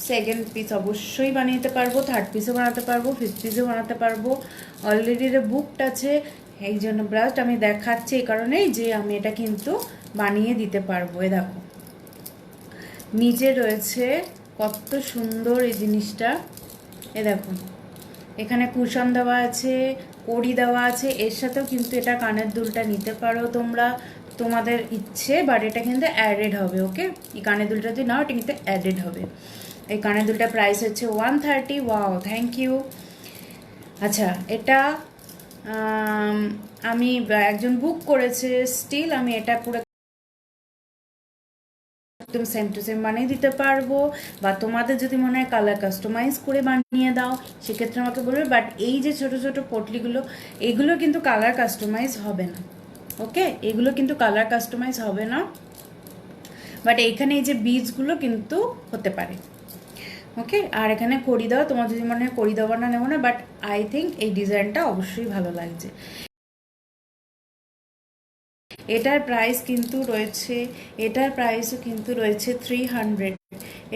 সেকেন্ড পিস অবশ্যই বানাতে পারবো, থার্ড পিসও বানাতে পারবো, ফিফথ পিসও বানাতে পারবো। অলরেডি এটা বুকড আছে, এই জন্য ব্রাস্ট আমি দেখাচ্ছি এই কারণেই যে আমি এটা কিন্তু বানিয়ে দিতে পারবো। এ দেখো, নিচে রয়েছে কত সুন্দর এই জিনিসটা। এ দেখো, এখানে কুশন দেওয়া আছে, কড়ি দেওয়া আছে, এর সাথেও কিন্তু এটা কানের দুলটা নিতে পারো তোমরা, তোমাদের ইচ্ছে, বাট এটা কিন্তু অ্যাডেড হবে। ওকে, এই কানের দুলটা যদি নাও এটা কিন্তু অ্যাডেড হবে। এই কানের দুলটা প্রাইস হচ্ছে 130। Wow, thank you. আচ্ছা, এটা আমি একজন বুক করেছে, স্টিল আমি এটা পুরো একদম সেম টু সেম বানিয়ে দিতে পারবো, বা তোমাদের যদি মনে হয় কালার কাস্টমাইজ করে বানিয়ে দাও সেক্ষেত্রে আমাকে বলবে। বাট এই যে ছোট ছোট পটলিগুলো, এগুলো কিন্তু কালার কাস্টমাইজ হবে না। ওকে, এগুলো কিন্তু কালার কাস্টমাইজ হবে না, বাট এইখানে এই যে বীজগুলো কিন্তু হতে পারে। ওকে, আর এখানে কড়ি দেওয়া, তোমার যদি মনে হয় কড়ি দেওয়া না নেবো না, বাট আই থিঙ্ক এই ডিজাইনটা অবশ্যই ভালো লাগছে। এটার প্রাইস কিন্তু রয়েছে, এটার প্রাইসও কিন্তু রয়েছে 300,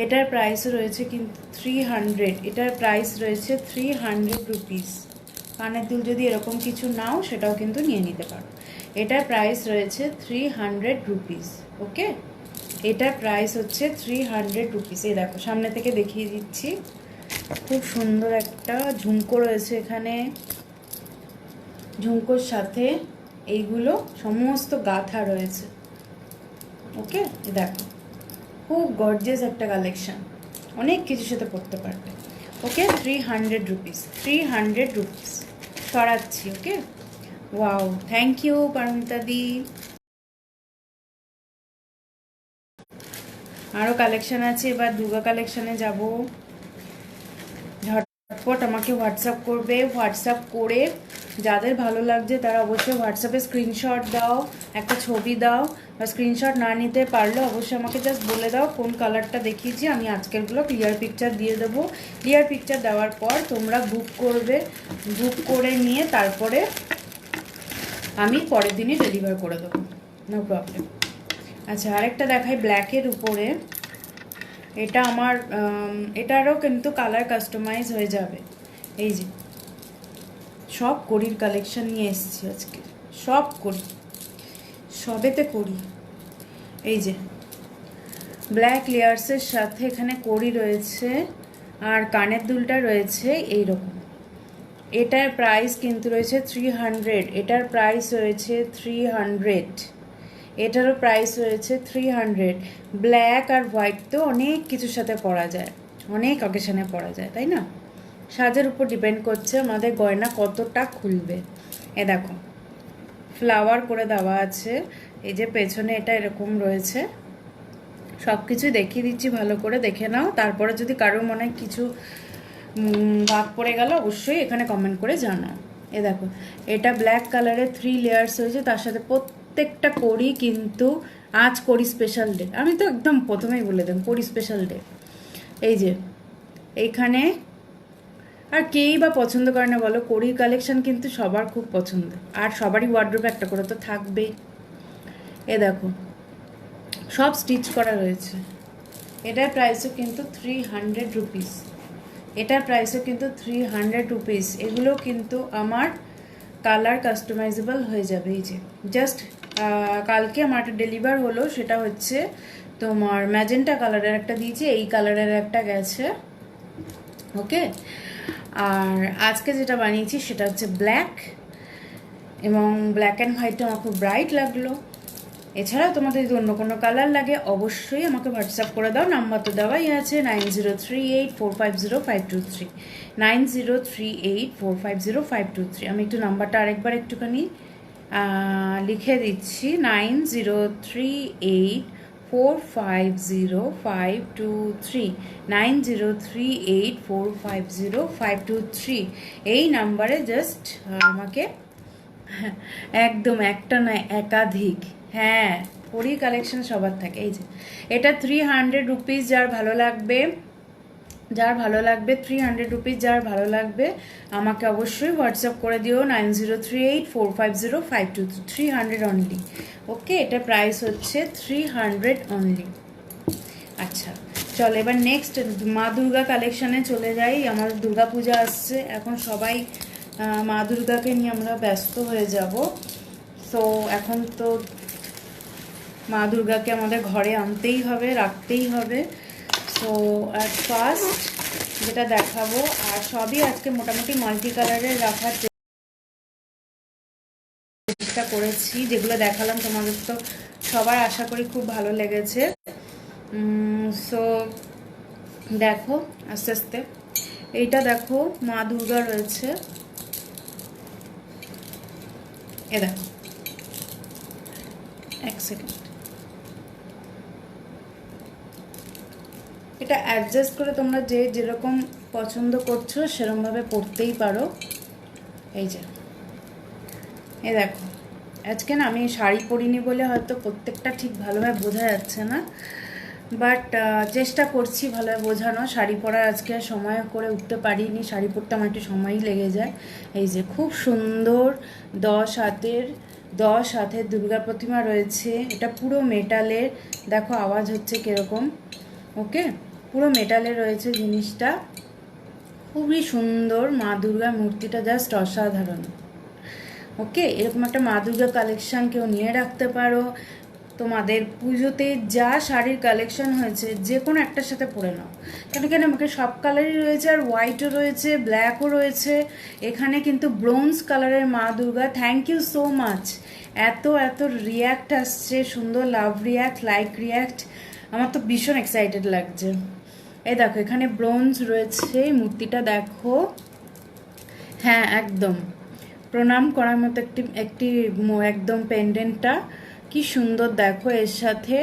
এটার প্রাইসও রয়েছে কিন্তু 300, এটার প্রাইস রয়েছে 300 রুপিস। কানের দুল যদি এরকম কিছু নাও সেটাও কিন্তু নিয়ে নিতে পারো। এটার প্রাইস রয়েছে 300 রুপিস। ওকে, এটার প্রাইস হচ্ছে 300 রুপিস। এই দেখো, সামনে থেকে দেখিয়ে দিচ্ছি, খুব সুন্দর একটা ঝুমকো রয়েছে এখানে, ঝুমকোর সাথে এইগুলো সমস্ত গাঁথা রয়েছে। ওকে, দেখো খুব গর্জিয়াস একটা কালেকশন, অনেক কিছুর সাথে পড়তে পারবে। ওকে, 300 রুপিস, 300 রুপিস সরাচ্ছি। Okay, wow, thank you Paromita দি। আরও কালেকশন আছে, এবার দুর্গা কালেকশনে যাব। ঝটপট আমাকে হোয়াটসঅ্যাপ করবে, হোয়াটসঅ্যাপ করে যাদের ভালো লাগছে তারা অবশ্যই হোয়াটসঅ্যাপে স্ক্রিনশট দাও, একটা ছবি দাও, বা স্ক্রিনশট না নিতে পারলে অবশ্যই আমাকে জাস্ট বলে দাও কোন কালারটা দেখিয়েছি, আমি আজকেরগুলো ক্লিয়ার পিকচার দিয়ে দেবো। ক্লিয়ার পিকচার দেওয়ার পর তোমরা বুক করবে, বুক করে নিয়ে তারপরে আমি পরের দিনই ডেলিভার করে দেবো, নো প্রবলেম। আচ্ছা, আরেকটা দেখাই ব্ল্যাকের উপরে, এটা আমার এটারও কিন্তু কালার কাস্টমাইজ হয়ে যাবে। এই যে সব কড়ির কালেকশন নিয়ে এসেছি আজকে, সব কড়ি, সবেতে কড়ি। এই যে ব্ল্যাক লেয়ার্সের সাথে এখানে কড়ি রয়েছে, আর কানের দুলটা রয়েছে এইরকম, এটার প্রাইস কিন্তু রয়েছে 300, এটার প্রাইস রয়েছে 300, এটারও প্রাইস রয়েছে 300। ব্ল্যাক আর হোয়াইট তো অনেক কিছুর সাথে পরা যায়, অনেক অকেশনে পরা যায়, তাই না? সাজের উপর ডিপেন্ড করছে আমাদের গয়না কতটা খুলবে। এ দেখো ফ্লাওয়ার করে দেওয়া আছে, এই যে পেছনে এটা এরকম রয়েছে। সব কিছু দেখিয়ে দিচ্ছি, ভালো করে দেখে নাও। তারপরে যদি কারোর মনে কিছু ভাগ পড়ে গেল অবশ্যই এখানে কমেন্ট করে জানাও। এ দেখো এটা ব্ল্যাক কালারের 3 লেয়ার্স হয়েছে, তার সাথে প্রত্যেকটা কড়ি কিন্তু আজ কড়ি স্পেশাল ডে। আমি তো একদম প্রথমেই বলে দেব কড়ি স্পেশাল ডে। এই যে এইখানে আর কেই বা পছন্দ করে না বলো, কড়ির কালেকশন কিন্তু সবার খুব পছন্দ, আর সবারই ওয়ার্ড্রোবে একটা করে তো থাকবেই। এ দেখো সব স্টিচ করা রয়েছে। এটার প্রাইসও কিন্তু 300 রুপিস, এটার প্রাইসও কিন্তু 300 রুপিস। এগুলো কিন্তু আমার কালার কাস্টমাইজেবল হয়ে যাবে। এই যে জাস্ট কালকে আমার একটা ডেলিভার হলো, সেটা হচ্ছে তোমার ম্যাজেন্টা কালারের একটা দিয়েছি, এই কালারের একটা গেছে, ওকে। আর আজকে যেটা বানিয়েছি সেটা হচ্ছে ব্ল্যাক, এবং ব্ল্যাক অ্যান্ড হোয়াইটটা আমার খুব ব্রাইট লাগলো। এছাড়াও তোমাদের যদি অন্য কোনো কালার লাগে অবশ্যই আমাকে হোয়াটসঅ্যাপ করে দাও, নাম্বার তো দেওয়াই আছে 9038450523, 9038450523। আমি একটু নাম্বারটা আরেকবার একটুখানি লিখে দিচ্ছি, 9038450523, 9038450523। এই নাম্বারে জাস্ট আমাকে একদম একটা নয় একাধিক, হ্যাঁ কড়ি কালেকশন সবার থাকে। এই যে এটা 300 রুপিস, যার ভালো লাগবে, যার ভালো লাগবে 300 রুপিস, যার ভালো লাগবে আমাকে অবশ্যই হোয়াটসঅ্যাপ করে দিও 9038450523, 300 অনলি, ওকে। এটা প্রাইস হচ্ছে 300 অনলি। আচ্ছা চল এবার নেক্সট মা দুর্গা কালেকশানে চলে যাই। আমার দুর্গা পূজা আসছে, এখন সবাই মা দুর্গাকে নিয়ে আমরা ব্যস্ত হয়ে যাব। তো এখন তো মা দুর্গাকে আমাদের ঘরে আনতেই হবে, রাখতেই হবে। সো অ্যাট ফার্স্ট যেটা দেখাবো, আর সবই আজকে মোটামুটি মাল্টি কালারের রাখার চেষ্টা করেছি। যেগুলো দেখালাম তোমাদের তো সবার আশা করি খুব ভালো লেগেছে। সো দেখো আস্তে আস্তে, এইটা দেখো মা দুর্গা রয়েছে, এ দেখো এক সেকেন্ড, এটা অ্যাডজাস্ট করে তোমরা যে যেরকম পছন্দ করছো সেরকমভাবে পরতেই পারো। এই যে এ দেখো, আজকে না আমি শাড়ি পরিনি বলে হয়তো প্রত্যেকটা ঠিক ভালোভাবে বোঝা যাচ্ছে না, বাট চেষ্টা করছি ভালোভাবে বোঝানো। শাড়ি পরার আজকে সময় করে উঠতে পারিনি, শাড়ি পরতে আমার একটু সময় লেগে যায়। এই যে খুব সুন্দর 10 হাতের দুর্গা প্রতিমা রয়েছে, এটা পুরো মেটালের, দেখো আওয়াজ হচ্ছে কীরকম, ওকে পুরো মেটালের রয়েছে জিনিসটা, খুবই সুন্দর। মা দুর্গার মূর্তিটা জাস্ট অসাধারণ, ওকে। এরকম একটা মা দুর্গা কালেকশান কেউ নিয়ে রাখতে পারো। তোমাদের পুজোতে যা শাড়ির কালেকশন হয়েছে যে কোনো একটার সাথে পরে নাও, কেন কেন আমাকে সব কালারই রয়েছে, আর হোয়াইটও রয়েছে, ব্ল্যাকও রয়েছে। এখানে কিন্তু ব্রোঞ্জ কালারের Maa Durga, thank you so much. এত এত রিয়্যাক্ট আসছে, সুন্দর লাভ রিয়্যাক্ট, লাইক রিয়্যাক্ট, আমার তো ভীষণ এক্সাইটেড লাগছে। এই দেখো এখানে ব্রোঞ্জ রয়েছে, মূর্তিটা দেখো, হ্যাঁ একদম প্রণাম করার মতো একটি একটি একদম পেন্ডেন্টটা কি সুন্দর দেখো। এর সাথে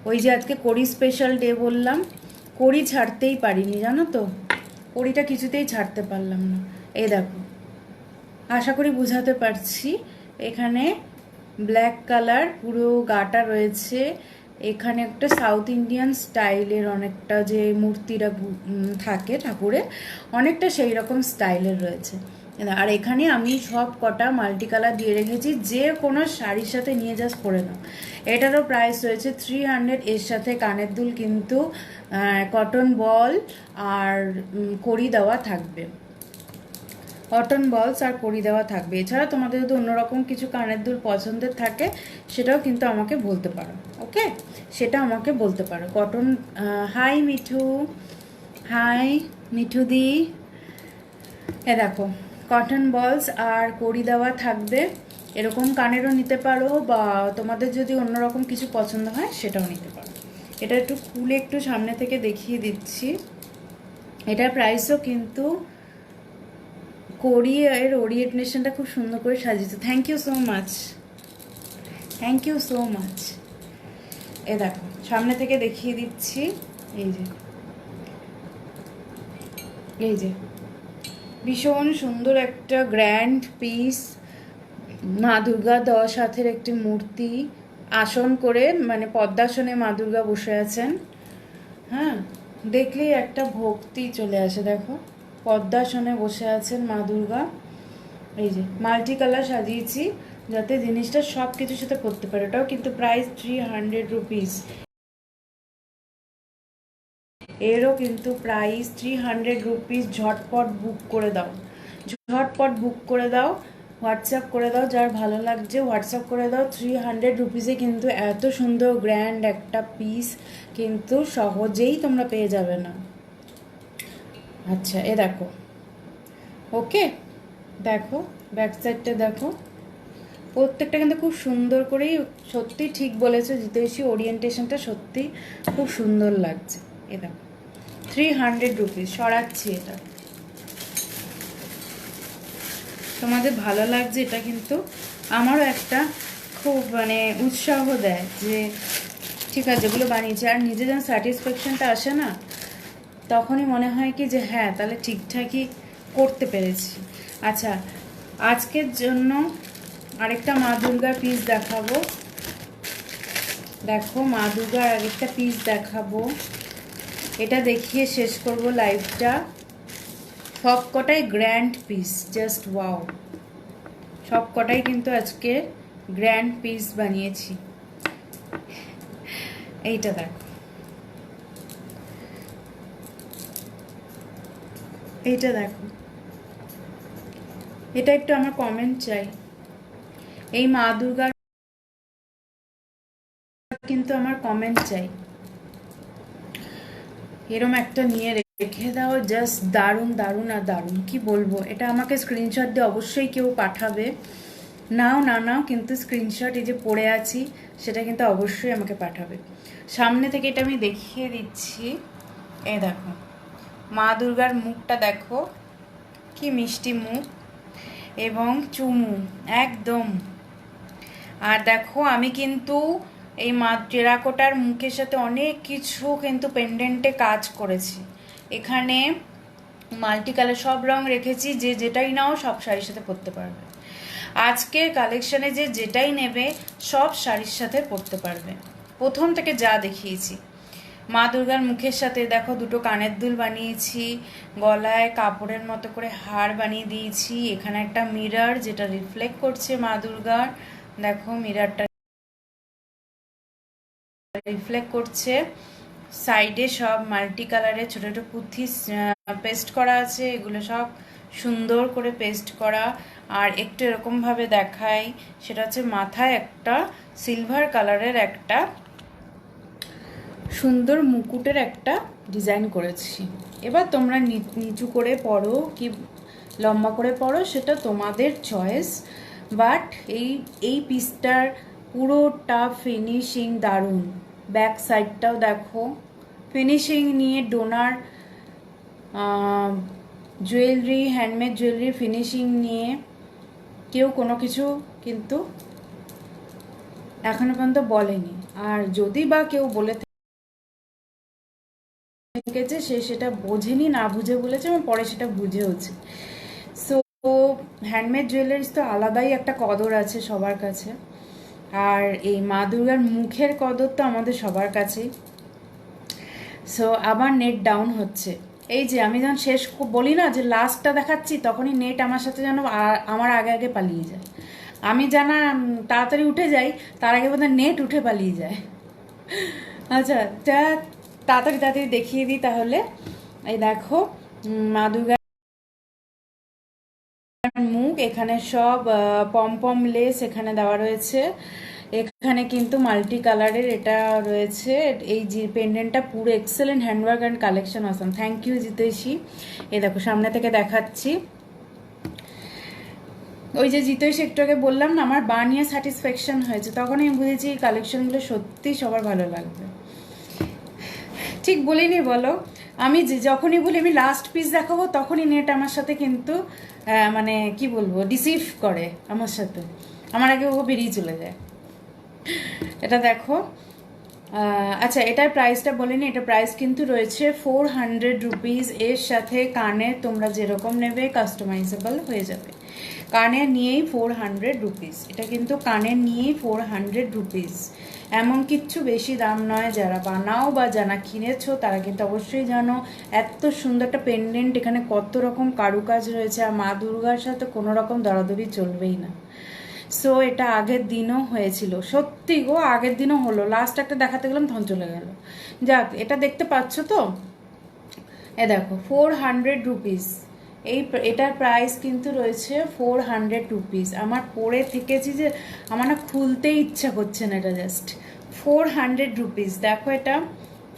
ওই যে আজকে কড়ি স্পেশাল ডে বললাম, কড়ি ছাড়তেই পারিনি জানো তো, কড়িটা কিছুতেই ছাড়তে পারলাম না। এই দেখো আশা করি বুঝাতে পারছি, এখানে ব্ল্যাক কালার পুরো গাটা রয়েছে, এখানে একটা সাউথ ইন্ডিয়ান স্টাইলের অনেকটা যে মূর্তিরা থাকে ঠাকুরের, অনেকটা সেই রকম স্টাইলের রয়েছে। আর এখানে আমি সব কটা মাল্টি কালার দিয়ে রেখেছি, যে কোনো শাড়ির সাথে নিয়ে জাস্ট পরে নাও। এটারও প্রাইস রয়েছে 300, এর সাথে কানের দুল কিন্তু কটন বল আর কড়ি দেওয়া থাকবে, কটন বলস আর কড়ি দেওয়া থাকবে। এছাড়া তোমাদের যদি অন্যরকম কিছু কানের দুল পছন্দের থাকে সেটাও কিন্তু আমাকে বলতে পারো, ওকে, সেটা আমাকে বলতে পারো। Cotton, hi Mithu, hi Mithu দি, এ দেখো কটন বলস আর কড়ি দেওয়া থাকবে। এরকম কানেরও নিতে পারো, বা তোমাদের যদি অন্যরকম কিছু পছন্দ হয় সেটাও নিতে পারো। এটা একটু খুলে একটু সামনে থেকে দেখিয়ে দিচ্ছি। এটার প্রাইসও কিন্তু কড়ি এর ওরিয়েন্টেশনটা খুব সুন্দর করে সাজিয়েছে। Thank you so much, thank you so much. এ দেখো সামনে থেকে দেখিয়ে দিচ্ছি। এই যে এই যে ভীষণ সুন্দর একটা গ্র্যান্ড পিস, মা দুর্গা 10 হাতের একটি মূর্তি, আসন করে মানে পদ্মাসনে মা দুর্গা বসে আছেন। হ্যাঁ, দেখলেই একটা ভক্তি চলে আসে। দেখো পদ্মাসনে বসে আছেন মা দুর্গা। এই যে মাল্টি কালার সাজিয়েছি যাতে জিনিসটা সব কিছুর সাথে পরতে পারে। ওটাও কিন্তু প্রাইস 300 রুপিস। এরও কিন্তু প্রাইস 300 রুপিস। ঝটপট বুক করে দাও, ঝটপট বুক করে দাও, হোয়াটসঅ্যাপ করে দাও, যার ভালো লাগছে হোয়াটসঅ্যাপ করে দাও। 300 রুপিসে কিন্তু এত সুন্দর গ্র্যান্ড একটা পিস কিন্তু সহজেই তোমরা পেয়ে যাবে না। আচ্ছা এ দেখো, ওকে দেখো ব্যাক সাইডটা দেখো, প্রত্যেকটা কিন্তু খুব সুন্দর করেই, সত্যি ঠিক বলেছো জিতেশি, ওরিয়েন্টেশনটা সত্যি খুব সুন্দর লাগছে। এ দেখো 300 রুপিস। সরাচ্ছি এটা, তোমাদের ভালো লাগছে এটা কিন্তু আমারও একটা খুব মানে উৎসাহ দেয় যে ঠিক আছে যেগুলো বানিয়েছি। আর নিজে যেন স্যাটিসফ্যাকশনটা আসে না, তখনই মনে হয় কি যে হ্যাঁ তাহলে ঠিকঠাকই করতে পেরেছি। আচ্ছা আজকের জন্য আরেকটা মা দুর্গার পিস দেখাবো। দেখো মা দুর্গার আরেকটা পিস দেখাবো, এটা দেখিয়ে শেষ করব লাইভটা। সব কটাই গ্র্যান্ড পিস, জাস্ট ওয়াও। সব কটাই কিন্তু আজকে গ্র্যান্ড পিস বানিয়েছি। এইটা দেখো, এইটা দেখো, এটা একটু আমার কমেন্ট চাই। এই মা দুর্গার কিন্তু আমার কমেন্ট চাই। এরম একটা নিয়ে রেখে দাও, জাস্ট দারুণ দারুণ আর দারুণ, কি বলবো। এটা আমাকে স্ক্রিনশট দিয়ে অবশ্যই কেউ পাঠাবে, নাও না নাও কিন্তু স্ক্রিনশট, এই যে পড়ে আছি সেটা কিন্তু অবশ্যই আমাকে পাঠাবে। সামনে থেকে এটা আমি দেখিয়ে দিচ্ছি। এই দেখো মা দুর্গার মুখটা দেখো, কি মিষ্টি মুখ এবং চুমু একদম। আর দেখো আমি কিন্তু এই মা টেরাকোটার মুখের সাথে অনেক কিছু কিন্তু পেন্ডেন্টে কাজ করেছি। এখানে মাল্টি কালার সব রং রেখেছি, যে যেটাই নাও সব শাড়ির সাথে পরতে পারবে। আজকের কালেকশনে যে যেটাই নেবে সব শাড়ির সাথে পরতে পারবে। প্রথম থেকে যা দেখিয়েছি, মা দুর্গার মুখের সাথে দেখো দুটো কানের দুল বানিয়েছি, গলায় কাপড়ের মতো করে হার বানিয়ে দিয়েছি। এখানে একটা মিরর যেটা রিফ্লেক্ট করছে মা দুর্গার, দেখো মিররটা রিফ্লেক্ট করছে। সাইডে সব মাল্টি কালারের ছোট ছোট পুঁথি পেস্ট করা আছে, এগুলো সব সুন্দর করে পেস্ট করা। আর একটু এরকমভাবে দেখাই, সেটা হচ্ছে মাথায় একটা সিলভার কালারের একটা সুন্দর মুকুটের একটা ডিজাইন করেছি। এবার তোমরা নিচু করে পরো কি লম্বা করে পরো সেটা তোমাদের চয়েস, বাট এই পিসটার পুরোটা ফিনিশিং দারুণ। ব্যাক সাইডটাও দেখো ফিনিশিং নিয়ে, ডোনার জুয়েলারি, হ্যান্ডমেড জুয়েলারি ফিনিশিং নিয়ে কেউ কোনো কিছু কিন্তু এখনো পর্যন্ত বলেনি। আর যদি বা কেউ বলে থেকেছে সে সেটা বোঝেনি, না বুঝে বলেছে এবং পরে সেটা বুঝেওছে। সো হ্যান্ডমেড জুয়েলারিস তো আলাদাই একটা কদর আছে সবার কাছে, আর এই মা দুর্গার মুখের কদর তো আমাদের সবার কাছেই। সো আবার নেট ডাউন হচ্ছে। এই যে আমি যখন শেষ বলি না যে লাস্টটা দেখাচ্ছি, তখনই নেট আমার সাথে যেন আমার আগে আগে পালিয়ে যায়। আমি জানা তাড়াতাড়ি উঠে যাই, তার আগে বোধহয় নেট উঠে পালিয়ে যায়। আচ্ছা তাড়াতাড়ি তাড়াতাড়ি দেখিয়ে দিই তাহলে। এই দেখো মা দুর্গার মুখ, এখানে সব পম লেস এখানে দেওয়া রয়েছে। এখানে কিন্তু মাল্টি কালারের এটা রয়েছে। এই যে পেন্ডেন্টটা পুরো excellent handwork and collection Assam. Thank you Jiteshi. এই দেখো সামনে থেকে দেখাচ্ছি, ওই যে জিতই একটু আগে বললাম না, আমার বানিয়ে স্যাটিসফ্যাকশন হয়েছে, তখন আমি বুঝেছি এই কালেকশনগুলো সত্যি সবার ভালো লাগবে। ঠিক বলিনি বলো? আমি যখনই বলি আমি লাস্ট পিস দেখাবো, তখনই নেট আমার সাথে কিন্তু মানে কি বলবো, ডিসিভ করে আমার সাথে, আমার আগে ও বেরিয়ে চলে যায়। এটা দেখো, আচ্ছা এটার প্রাইসটা বলিনি, এটা প্রাইস কিন্তু রয়েছে 400 রুপিস। এর সাথে কানের তোমরা যেরকম নেবে কাস্টমাইজেবল হয়ে যাবে। কানের নিয়েই 400 রুপিস, এটা কিন্তু কানের নিয়েই 400 রুপিস, এমন কিচ্ছু বেশি দাম নয়। যারা বানাও বা যারা কিনেছো তারা কিন্তু অবশ্যই জানো এত সুন্দর একটা পেন্ডেন্ট, এখানে কত রকম কারুকাজ রয়েছে, আর মা দুর্গার সাথে কোনো রকম দরাদরি চলবেই না। সো এটা আগের দিনও হয়েছিল, সত্যি গো আগের দিনও হলো, লাস্ট একটা দেখাতে গেলাম তখন চলে গেল। যাক, এটা দেখতে পাচ্ছ তো, এ দেখো 400 রুপিস, এটার প্রাইস কিন্তু রয়েছে 400 রুপিস। আমার পরে থেকেছি যে আমার না খুলতেই ইচ্ছা করছে না, এটা জাস্ট 400 রুপিস। দেখো এটা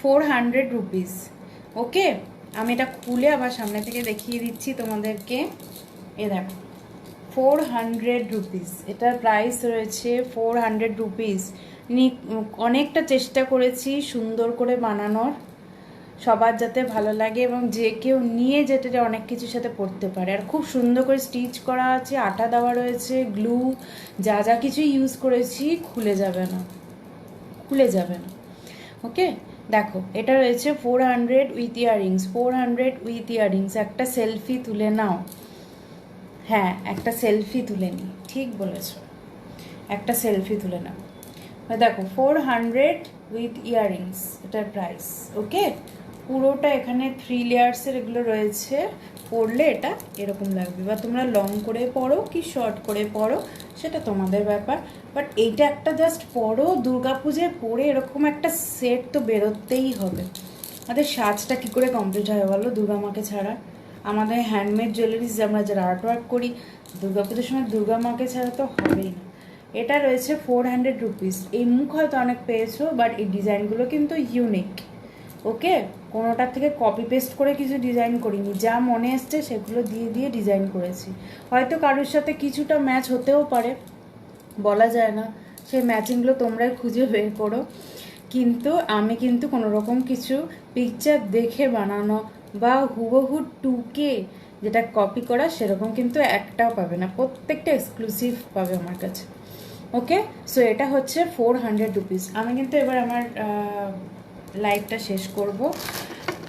400 রুপিস। ওকে, আমি এটা খুলে আবার সামনে থেকে দেখিয়ে দিচ্ছি তোমাদেরকে। এ দেখো 400 রুপিস, এটার প্রাইস রয়েছে 400 রুপিস। অনেকটা চেষ্টা করেছি সুন্দর করে বানানোর, সবার যাতে ভালো লাগে এবং যে কেউ নিয়ে যেতে অনেক কিছুর সাথে পড়তে পারে। আর খুব সুন্দর করে স্টিচ করা আছে, আটা দেওয়া রয়েছে, গ্লু, যা যা কিছু ইউজ করেছি খুলে যাবে না, খুলে যাবে না। ওকে, দেখো এটা রয়েছে 400 উইথ ইয়াররিংস, 400 উইথ ইয়াররিংস। একটা সেলফি তুলে নাও, হ্যাঁ একটা সেলফি তুলে নিই, ঠিক বলেছো, একটা সেলফি তুলে নাও। দেখো 400 উইথ ইয়াররিংস এটার প্রাইস। ওকে, পুরোটা এখানে 3 লেয়ার্সের এগুলো রয়েছে, পরলে এটা এরকম লাগবে, বা তোমরা লং করে পরো কি শর্ট করে পরো সেটা তোমাদের ব্যাপার, বাট এইটা একটা জাস্ট পরো, দুর্গাপূজায় পরে এরকম একটা সেট তো বেরোতেই হবে। আমাদের সাজটা কী করে কমপ্লিট হয় বলো দুর্গা মাকে ছাড়া? আমাদের হ্যান্ডমেড জুয়েলারিজ আমরা যারা আর্ট ওয়ার্ক করি, দুর্গাপুজোর সময় দুর্গা মাকে ছাড়া তো হবেই না। এটা রয়েছে 400 রুপিস। এই মুখ হয়তো অনেক পেয়েছো, বাট এই ডিজাইনগুলো কিন্তু ইউনিক। ওকে, কোনোটার থেকে কপি পেস্ট করে কিছু ডিজাইন করিনি, যা মনে এসছে সেগুলো দিয়ে দিয়ে ডিজাইন করেছি। হয়তো কারোর সাথে কিছুটা ম্যাচ হতেও পারে, বলা যায় না, সেই ম্যাচিংগুলো তোমরাই খুঁজে বের করো। কিন্তু আমি কিন্তু কোনো রকম কিছু পিকচার দেখে বানানো বা হুবহু টুকে যেটা কপি করা সেরকম কিন্তু একটাও পাবে না, প্রত্যেকটা এক্সক্লুসিভ পাবে আমার কাছে। ওকে, সো এটা হচ্ছে 400 রুপিস। আমি কিন্তু এবার আমার লাইভটা শেষ করব।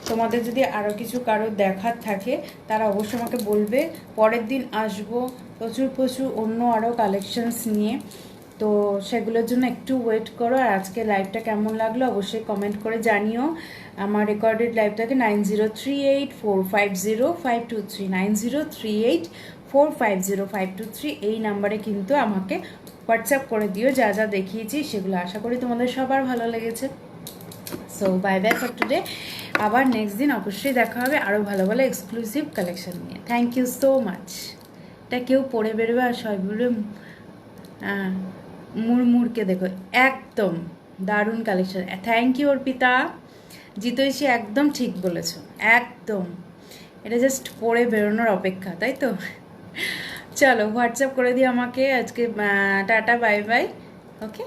তোমাদের যদি আরও কিছু কারো দেখার থাকে তারা অবশ্যই আমাকে বলবে, পরের দিন আসবো প্রচুর প্রচুর অন্য আরও কালেকশনস নিয়ে, তো সেগুলোর জন্য একটু ওয়েট করো। আর আজকে লাইভটা কেমন লাগলো অবশ্যই কমেন্ট করে জানিও। আমার রেকর্ডেড লাইভটাকে 9038450523, 9038450523 এই নাম্বারে কিন্তু আমাকে হোয়াটসঅ্যাপ করে দিও যা যা দেখিয়েছি সেগুলো। আশা করি তোমাদের সবার ভালো লেগেছে। So bye bye for today, আবার নেক্সট দিন অবশ্যই দেখা হবে আরও ভালো ভালো এক্সক্লুসিভ কালেকশন নিয়ে। Thank you so much. এটা কেউ পরে বেরোবে আর সবগুলো মুড়মুড়কে দেখো, একদম দারুণ কালেকশন। থ্যাংক ইউ অর্পিতা, জিতৈষী একদম ঠিক বলেছো, একদম এটা জাস্ট পরে বেরোনোর অপেক্ষা, তাই তো? চলো হোয়াটসঅ্যাপ করে দিও আমাকে আজকে। Tata, bye bye. ওকে।